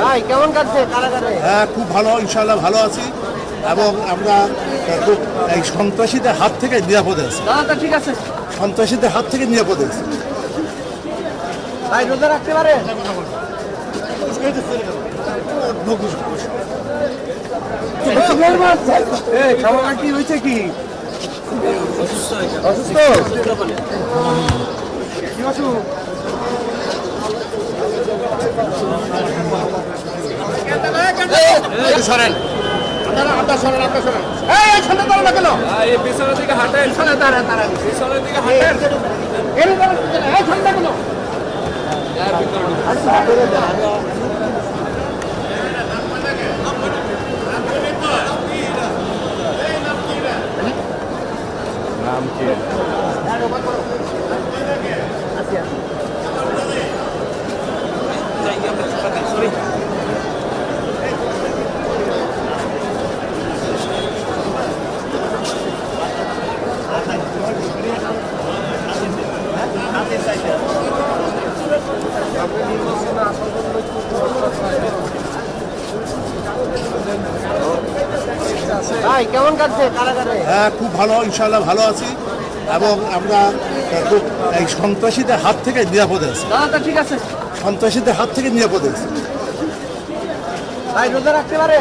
ভাই কেমন কাটছে কারাগারে? হ্যাঁ, খুব ভালো, ইনশাআল্লাহ ভালো আছি এবং আমরা এই সন্ত্রাসীদের হাত থেকে নিরাপদে আছি। দাদা ঠিক আছে সন্ত্রাসীদের হাত থেকে নিরাপদে আছি। ভাই রোজা রাখতে পারে? খাওয়া কি হয়েছে কি? অসুস্থ কি অসুখ? সরেন আপনার সরেন আপনার সরেন এই সামনে দাঁড়ানো কেন? এই পিছনের দিকে হাঁটেন, পিছনের দিকে হাঁটেন। এই সামনে কেন? নাম কি? ভাই কেমন কাটছে কারাগারে? হ্যাঁ, খুব ভালো, ইনশাআল্লাহ ভালো আছি এবং আমরা এই সন্ত্রাসীদের হাত থেকে নিরাপদে আছি। দাদা ঠিক আছে সন্ত্রাসীদের হাত থেকে নিরাপদে আছি। ভাই রোজা রাখতে পারে?